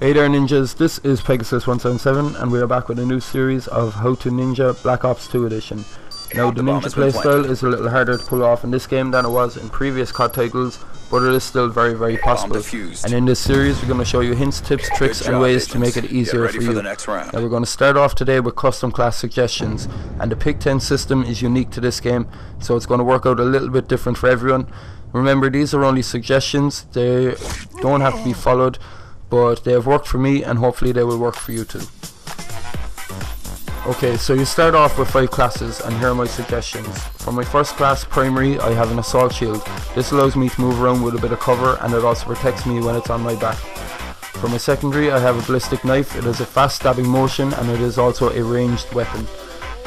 Hey there ninjas, this is Pegasus177 and we are back with a new series of How to Ninja Black Ops 2 edition. Now the ninja playstyle is a little harder to pull off in this game than it was in previous COD titles, but it is still very possible. And in this series we're going to show you hints, tips, tricks and ways to make it easier for you. Now we're going to start off today with custom class suggestions, and the pick 10 system is unique to this game, so it's going to work out a little bit different for everyone. Remember, these are only suggestions, they don't have to be followed, but they have worked for me and hopefully they will work for you too. Okay, so you start off with 5 classes and here are my suggestions. For my first class, primary, I have an assault shield. This allows me to move around with a bit of cover and it also protects me when it's on my back. For my secondary, I have a ballistic knife. It has a fast stabbing motion and it is also a ranged weapon.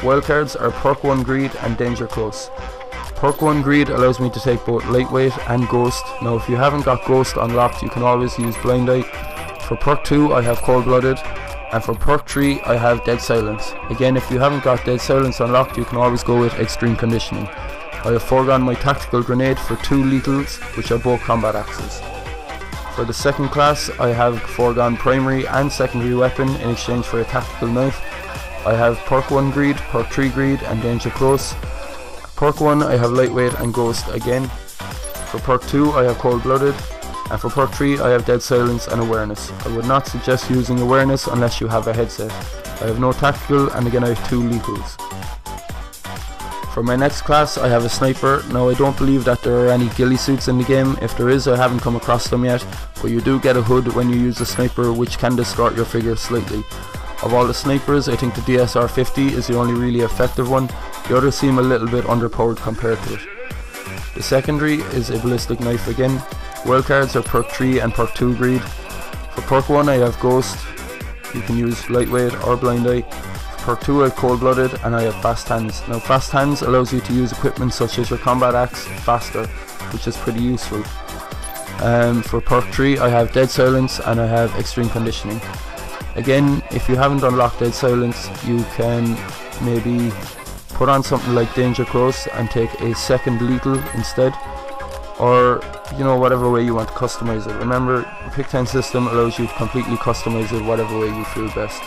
Wildcards are Perk 1 Greed and Danger Close. Perk 1 Greed allows me to take both lightweight and ghost. Now if you haven't got ghost unlocked, you can always use blind eye. For Perk 2 I have cold blooded, and for Perk 3 I have dead silence. Again, if you haven't got dead silence unlocked, you can always go with extreme conditioning. I have foregone my tactical grenade for 2 lethals, which are both combat axes. For the second class I have foregone primary and secondary weapon in exchange for a tactical knife. I have Perk 1 Greed, Perk 3 Greed and Danger Close. Perk 1 I have lightweight and ghost again. For Perk 2 I have cold blooded, and for Perk 3 I have dead silence and awareness. I would not suggest using awareness unless you have a headset. I have no tactical, and again I have 2 lethals. For my next class I have a sniper. Now I don't believe that there are any ghillie suits in the game. If there is, I haven't come across them yet, but you do get a hood when you use a sniper, which can distort your figure slightly. Of all the snipers, I think the DSR-50 is the only really effective one. The others seem a little bit underpowered compared to it. The secondary is a ballistic knife again. Wildcards are Perk 3 and Perk 2 Greed. For Perk 1 I have Ghost. You can use lightweight or blind eye. For Perk 2 I have cold blooded and I have fast hands. Now fast hands allows you to use equipment such as your combat axe faster, which is pretty useful. For Perk 3 I have dead silence and I have extreme conditioning. Again, if you haven't unlocked dead silence, you can maybe put on something like Danger Close and take a second lethal instead, or you know, whatever way you want to customize it. Remember, the pick 10 system allows you to completely customize it whatever way you feel best.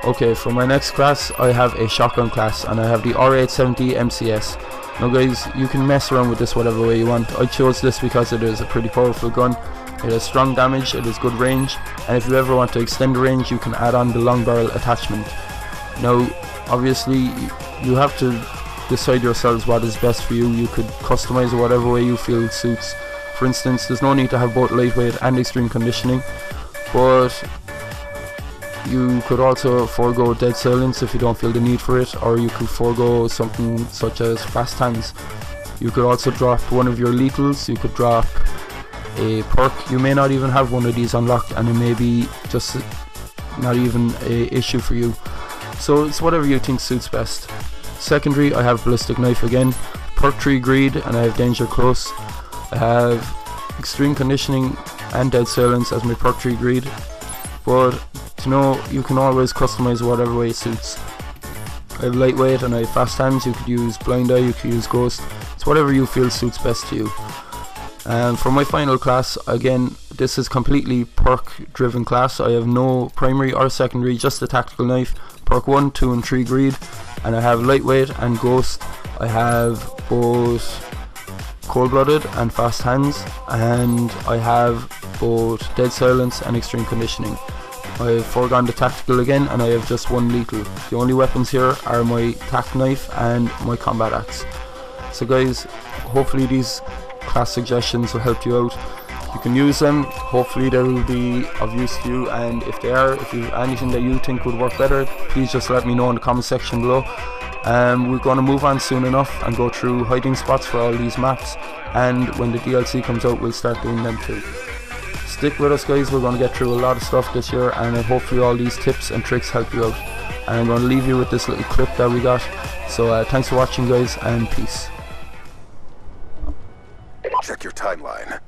Okay, for my next class I have a shotgun class and I have the R870 MCS. Now guys, you can mess around with this whatever way you want. I chose this because it is a pretty powerful gun. It has strong damage, it has good range, and if you ever want to extend the range you can add on the long barrel attachment. Now obviously you have to decide yourselves what is best for you. You could customize it whatever way you feel suits. For instance, there's no need to have both lightweight and extreme conditioning, but you could also forego dead silence if you don't feel the need for it, or you could forego something such as fast hands. You could also drop one of your lethals, you could drop a perk. You may not even have one of these unlocked and it may be just not even a issue for you, so it's whatever you think suits best. Secondary I have ballistic knife again, Perk 3 Greed and I have Danger Close. I have extreme conditioning and dead silence as my Perk 3 Greed, but you know, you can always customize whatever way it suits. I have lightweight and I have fast hands. You could use blind eye, you could use ghost. It's whatever you feel suits best to you. And for my final class, again this is completely perk driven class. I have no primary or secondary, just a tactical knife. Perk 1, 2 and 3 Greed, and I have lightweight and ghost. I have both cold blooded and fast hands, and I have both dead silence and extreme conditioning. I have foregone the tactical again and I have just 1 lethal. The only weapons here are my tack knife and my combat axe. So guys, hopefully these class suggestions will help you out. You can use them, hopefully they will be of use to you, and if they are, if you have anything that you think would work better, please just let me know in the comment section below. We're going to move on soon enough and go through hiding spots for all these maps, and when the DLC comes out we'll start doing them too. Stick with us guys, we're going to get through a lot of stuff this year, and hopefully all these tips and tricks help you out. And I'm going to leave you with this little clip that we got. So thanks for watching guys, and peace. Check your timeline.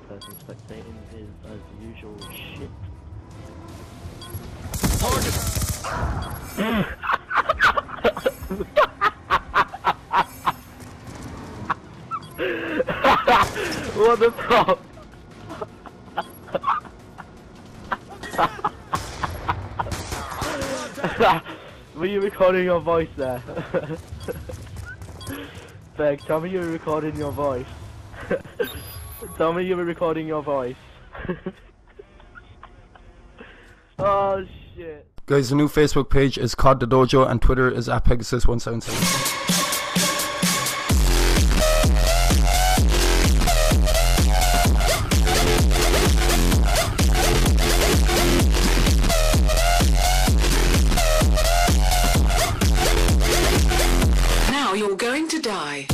Person spectating is as usual shit. What the fuck? recording your voice there. Perk, tell me you were recording your voice. Tell me you were recording your voice. Oh shit. Guys, the new Facebook page is COD the Dojo and Twitter is @Pegasus177. Now you're going to die.